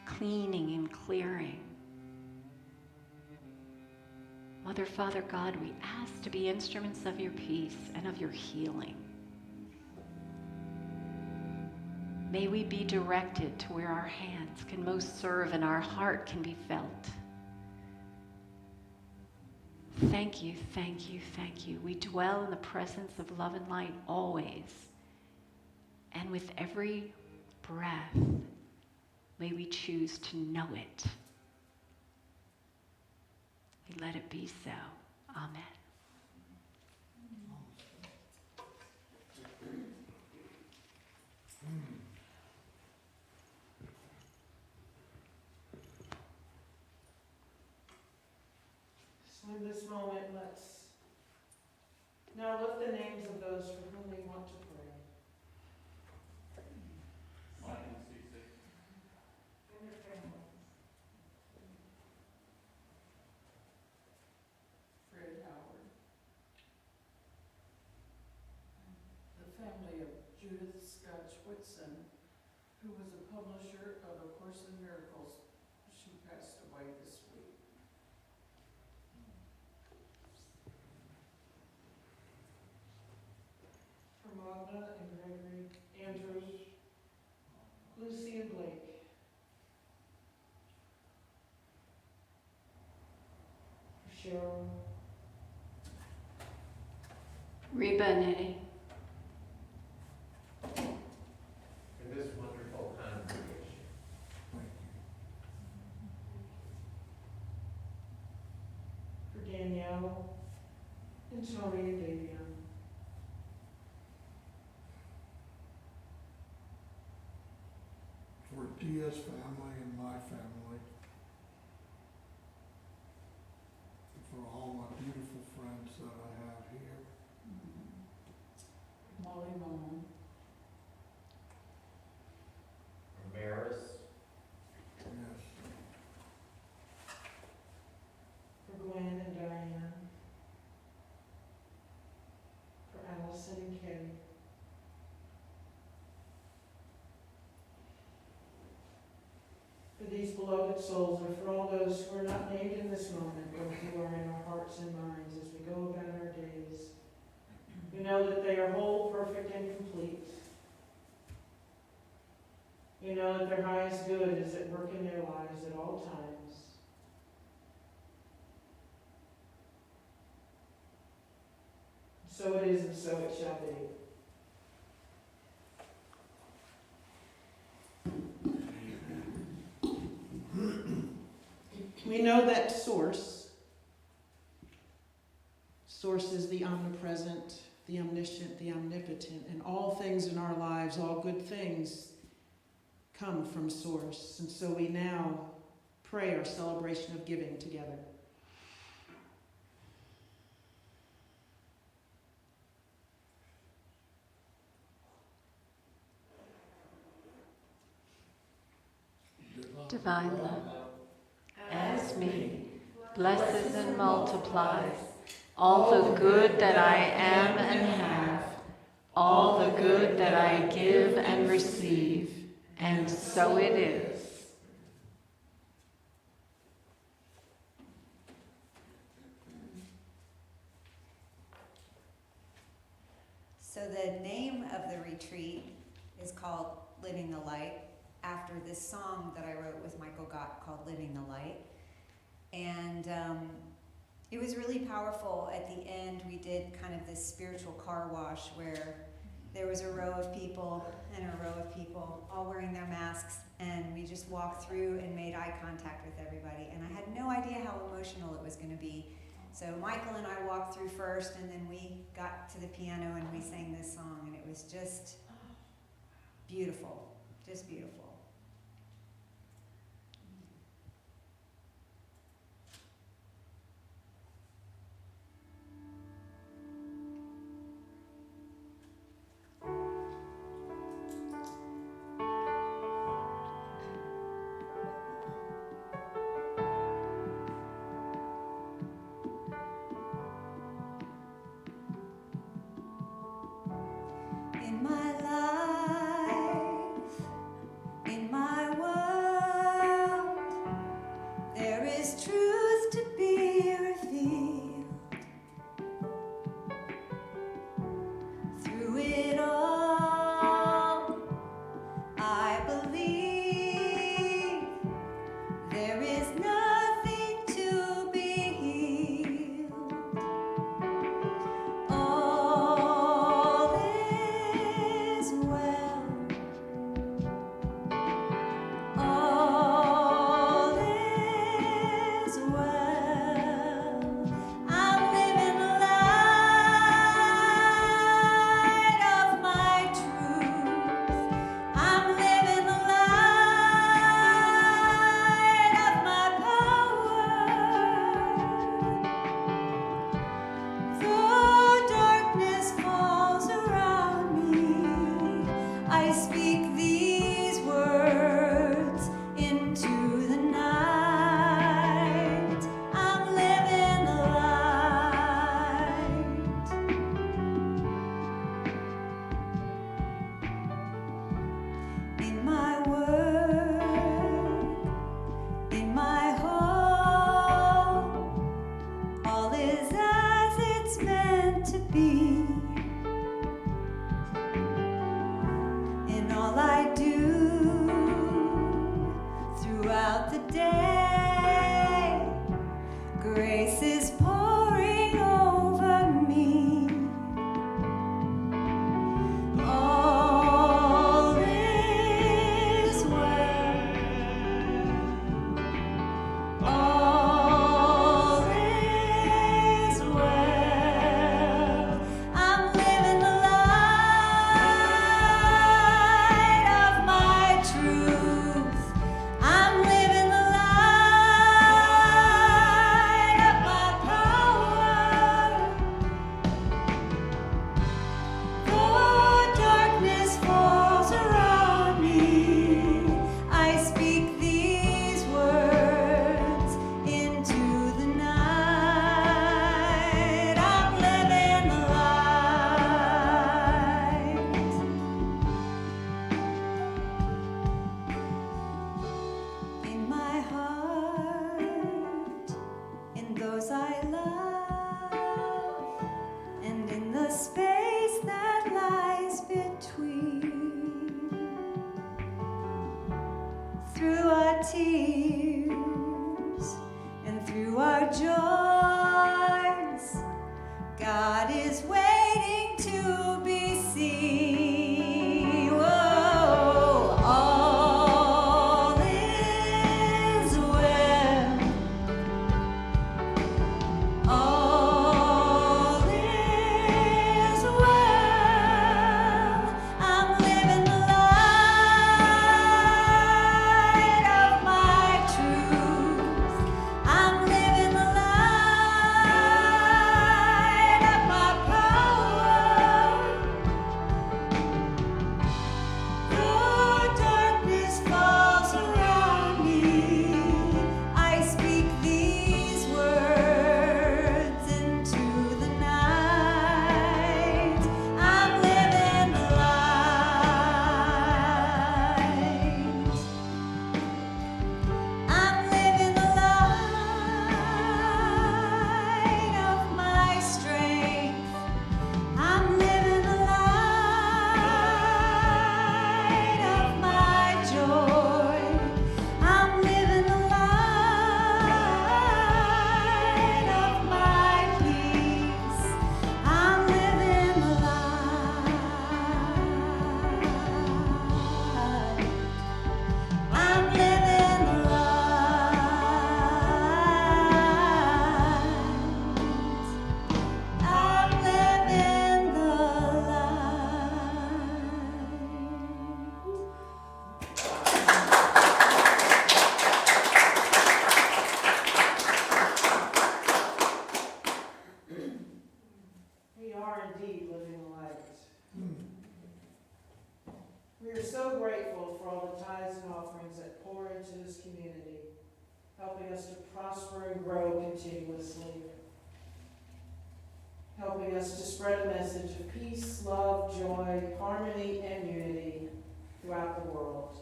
cleaning and clearing. Mother, Father, God, we ask to be instruments of your peace and of your healing. May we be directed to where our hands can most serve and our heart can be felt. Thank you, thank you, thank you. We dwell in the presence of love and light always. And with every breath, may we choose to know it. We let it be so. Amen. So in this moment, let's now lift the names of those for whom we want to pray. And their families. Fred Howard. The family of Judith Scotch Whitson, who was a publisher of A Course in Miracles. She passed away this week. For Magda and Gregory, Andrew, Lucy and Blake. For Cheryl, Reba and Eddie. For this wonderful congregation. for Danielle, and Tony and Davion. For Dia's family and my family. And for all my beautiful friends that I have here. Molly Mullen. Maris, Yes. For Gwen and Diane. For Allison and Kay. For these beloved souls, or for all those who are not named in this moment, but who are in our hearts and minds as we go about our days. We You know that they are whole, perfect, and complete. You know that their highest good is at work in their lives at all times. So it is, and so it shall be. We know that Source is the omnipresent, the omniscient, the omnipotent, and all things in our lives, all good things, come from Source. And so we now pray our celebration of giving together. Divine love, as me, blesses and multiplies all the good that I am and have, all the good that I give and receive, and so it is. So the name of the retreat is called Living the Light, after this song that I wrote with Michael Gott called Living the Light. And it was really powerful. At the end, we did kind of this spiritual car wash where there was a row of people and a row of people all wearing their masks, and we just walked through and made eye contact with everybody. And I had no idea how emotional it was going to be. So Michael and I walked through first, and then we got to the piano and we sang this song, and it was just beautiful, just beautiful. In my life, in my world, there is truth to be revealed. Through it all, I believe there is nothing to be healed. All is well. All is well. I'm living the light of my truth. I'm living the light of my power. Though darkness falls around me, I speak these words into the night. I'm living the light. In my work, in my home, all is as it's meant to be. In all I do throughout the day, grace is pouring over me. All is well. All is well. I'm living the light of my truth. I'm living the light of my power. Though darkness falls around me, I speak these words into the night. I'm living the light. In my heart, in those I love, and in the space tears and through our joys, God is waiting to be seen. Whoa, all is well. All is well. I'm living the light of my truth. I'm living the light of my power. Though darkness falls around me, I speak these words into the night. I'm living the light. I'm living the light of my strength. I'm living the light of my joy. I'm living the light of my peace. I'm living the light. I'm living the light. I'm living the We are indeed living the light. We are so grateful for all the tithes and offerings that pour into this community, helping us to prosper and grow continuously, helping us to spread a message of peace, love, joy, harmony, and unity throughout the world.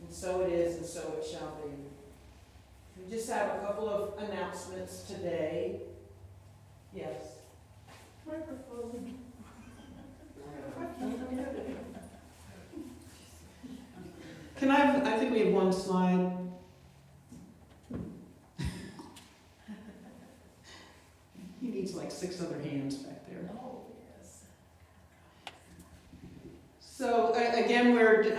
And so it is, and so it shall be. We just have a couple of announcements today. Yes. Microphone. Can I think we have one slide. He needs like 6 other hands back there. Oh, yes. So again, we're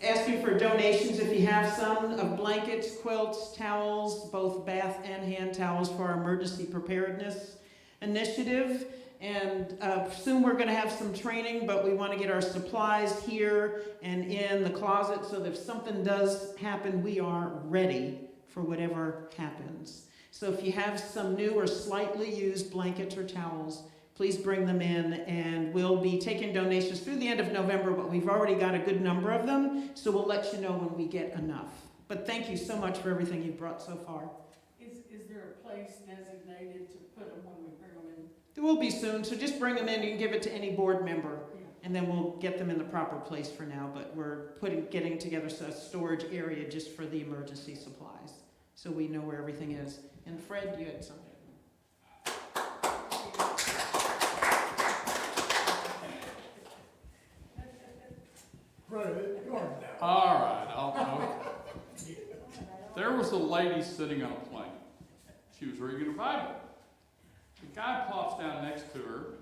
asking for donations if you have some of blankets, quilts, towels, both bath and hand towels for our emergency preparedness initiative. And soon we're going to have some training, but we want to get our supplies here and in the closet so that if something does happen, we are ready for whatever happens. So if you have some new or slightly used blankets or towels, please bring them in, and we'll be taking donations through the end of November, but we've already got a good number of them, so we'll let you know when we get enough. But thank you so much for everything you've brought so far. Is there a place designated to put them when we bring them in? There will be soon, so just bring them in. You can give it to any board member, Yeah. and then we'll get them in the proper place for now, but we're getting together a storage area just for the emergency supplies, so we know where everything is. And Fred, you had something. All right, there was a lady sitting on a plane. She was reading her Bible. The guy plops down next to her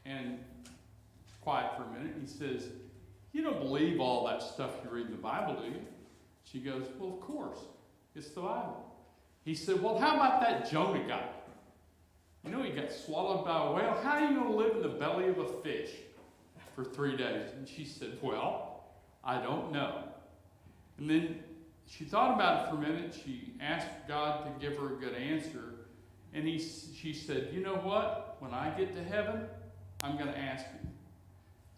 and quiet for a minute. He says, "You don't believe all that stuff you read in the Bible, do you?" She goes, "Well, of course. It's the Bible." He said, "Well, how about that Jonah guy? You know he got swallowed by a whale. How are you going to live in the belly of a fish for 3 days?" And she said, "Well, I don't know." And then she thought about it for a minute. She asked God to give her a good answer. And she said, "You know what? When I get to heaven, I'm going to ask him."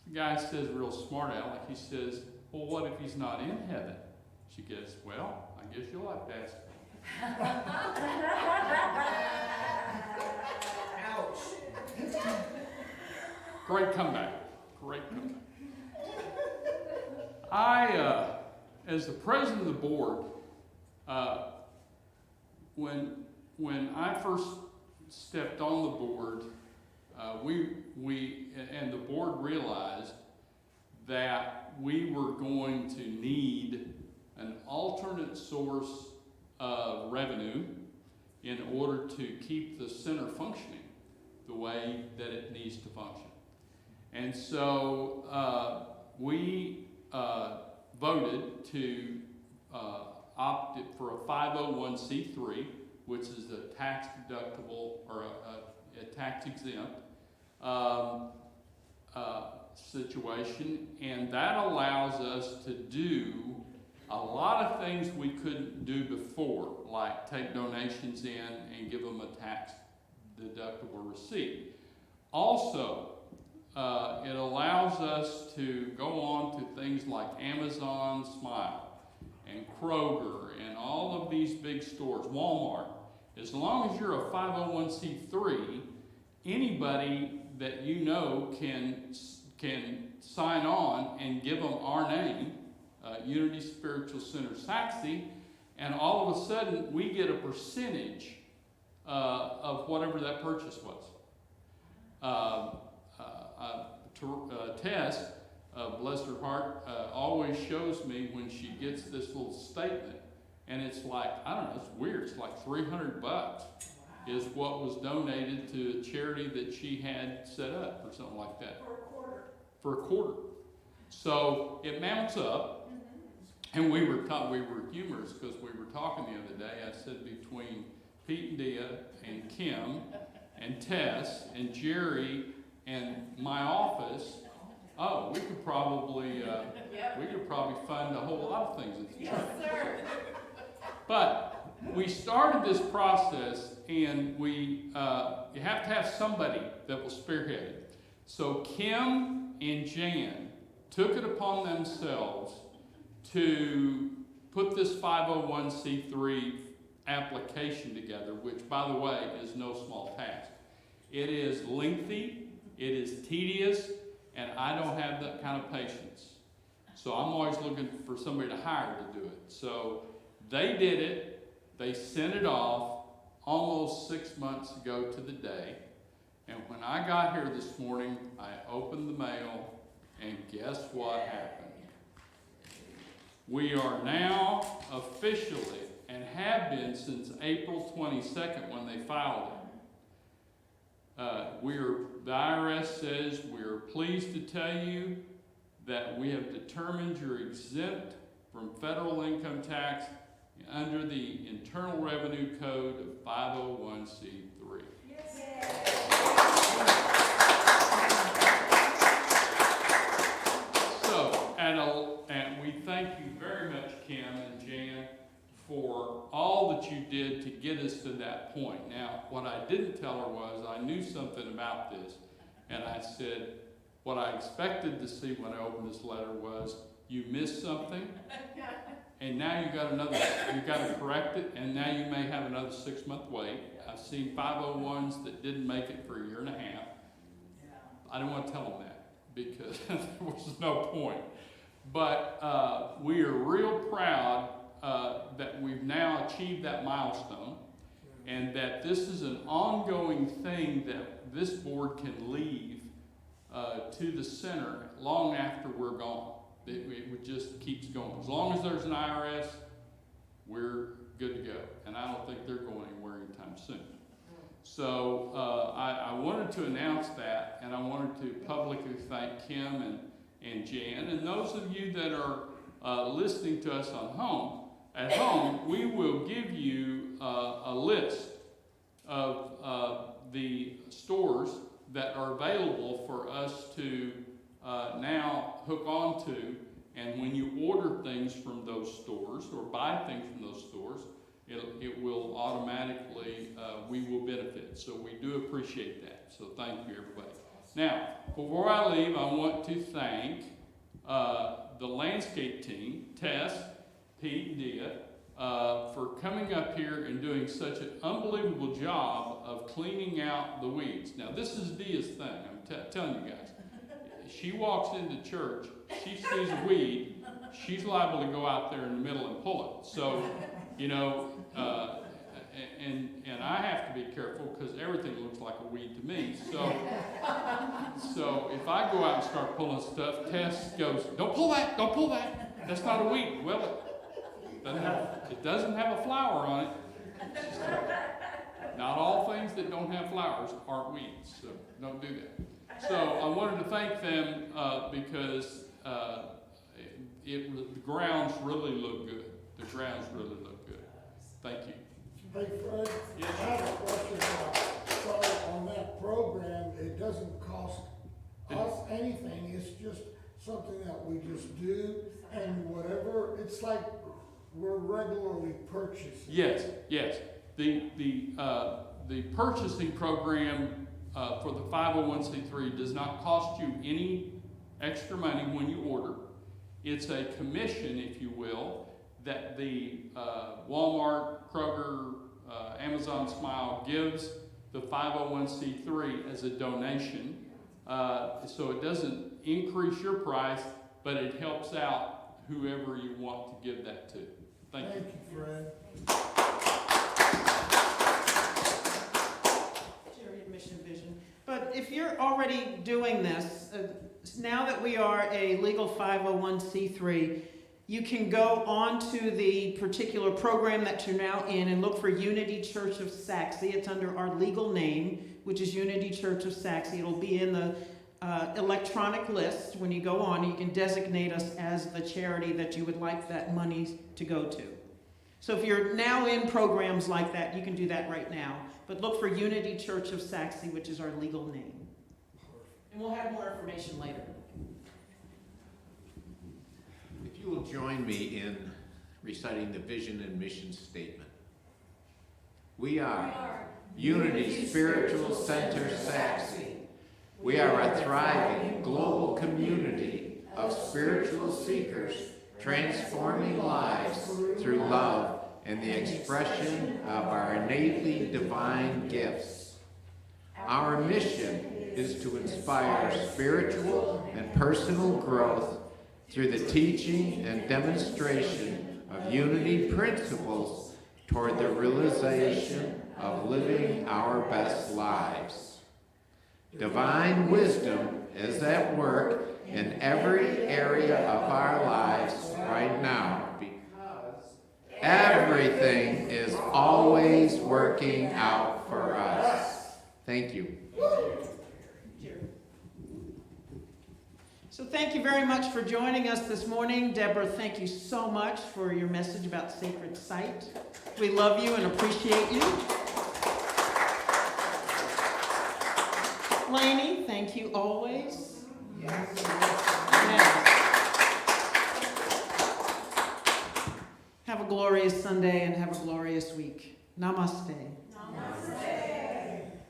The guy says, real smart aleck, he says, "Well, what if he's not in heaven?" She goes, "Well, I guess you'll have to ask him." Ouch. Great comeback. Great comeback. As the president of the board, when I first stepped on the board, we and the board realized that we were going to need an alternate source of revenue in order to keep the center functioning the way that it needs to function. And so we voted to opt for a 501c3, which is a tax deductible or a tax exempt situation, and that allows us to do a lot of things we couldn't do before, like take donations in and give them a tax deductible receipt. Also, it allows us to go on to things like Amazon Smile and Kroger and all of these big stores, Walmart. As long as you're a 501c3, anybody that you know can sign on and give them our name, Unity Spiritual Center Saxe, and all of a sudden we get a percentage of whatever that purchase was. Tess, bless her heart, always shows me when she gets this little statement, and it's like, I don't know, it's weird, it's like $300 is what was donated to a charity that she had set up or something like that. For a quarter. So it mounts up, and we were humorous because we were talking the other day. I said between Pete and Dia and Kim and Tess and Jerry and my office, we could probably fund a whole lot of things at the church. Yes, sir. But we started this process, and you have to have somebody that will spearhead it. So Kim and Jan took it upon themselves to put this 501c3 application together, which, by the way, is no small task. It is lengthy, it is tedious, and I don't have that kind of patience. So I'm always looking for somebody to hire to do it. So they did it, they sent it off almost 6 months ago to the day. And when I got here this morning, I opened the mail, and guess what happened? We are now officially, and have been since April 22nd when they filed it. The IRS says we are pleased to tell you that we have determined you're exempt from federal income tax under the Internal Revenue Code of 501c3. So, and we thank you very much, Kim and Jan, for all that you did to get us to that point. Now, what I didn't tell her was I knew something about this, and I said, what I expected to see when I opened this letter was, you missed something, and now you got to correct it, and now you may have another 6-month wait. I've seen 501s that didn't make it for a year and a half. I didn't want to tell them that because there was no point. But we are real proud that we've now achieved that milestone, and that this is an ongoing thing that this board can leave to the center long after we're gone. It just keeps going. As long as there's an IRS, we're good to go. And I don't think they're going anywhere anytime soon. So I wanted to announce that, and I wanted to publicly thank Kim and Jan. And those of you that are listening to us at home, we will give you a list of the stores that are available for us to now hook on to, and when you order things from those stores or buy things from those stores, it will automatically, we will benefit. So we do appreciate that. So thank you, everybody. Now, before I leave, I want to thank the landscape team, Tess, Pete, and Dia, for coming up here and doing such an unbelievable job of cleaning out the weeds. Now, this is Dia's thing. I'm telling you guys. She walks into church, she sees a weed, she's liable to go out there in the middle and pull it. So, you know, and I have to be careful because everything looks like a weed to me. So if I go out and start pulling stuff, Tess goes, "Don't pull that! Don't pull that! That's not a weed." Well, It doesn't have a flower on it. Not all things that don't have flowers aren't weeds, so don't do that. So I wanted to thank them because the grounds really look good. The grounds really look good. Thank you. Hey Fred, Yes. I have a question so on that program, it doesn't cost us anything, it's just something that we just do, and whatever, it's like we're regularly purchasing. Yes, yes. The purchasing program for the 501c3 does not cost you any extra money when you order. It's a commission, if you will, that the Walmart, Kroger, Amazon Smile gives the 501c3 as a donation. So it doesn't increase your price, but it helps out whoever you want to give that to. Thank you. Thank you, Fred. Charity Mission Vision. But if you're already doing this, now that we are a legal 501c3, you can go on to the particular program that you're now in and look for Unity Church of Saxe. It's under our legal name, which is Unity Church of Saxe. It'll be in the electronic list. When you go on, you can designate us as the charity that you would like that money to go to. So if you're now in programs like that, you can do that right now. But look for Unity Church of Saxe, which is our legal name. And we'll have more information later. If you will join me in reciting the vision and mission statement. We are Unity Spiritual Center Saxe. We are a thriving global community of spiritual seekers transforming lives through love and the expression of our innately divine gifts. Our mission is to inspire spiritual and personal growth through the teaching and demonstration of unity principles toward the realization of living our best lives. Divine wisdom is at work in every area of our lives right now because everything is always working out for us. Thank you. So thank you very much for joining us this morning. Deborah, thank you so much for your message about sacred site. We love you and appreciate you. Lainey, thank you always. Yes. Have a glorious Sunday and have a glorious week. Namaste. Namaste.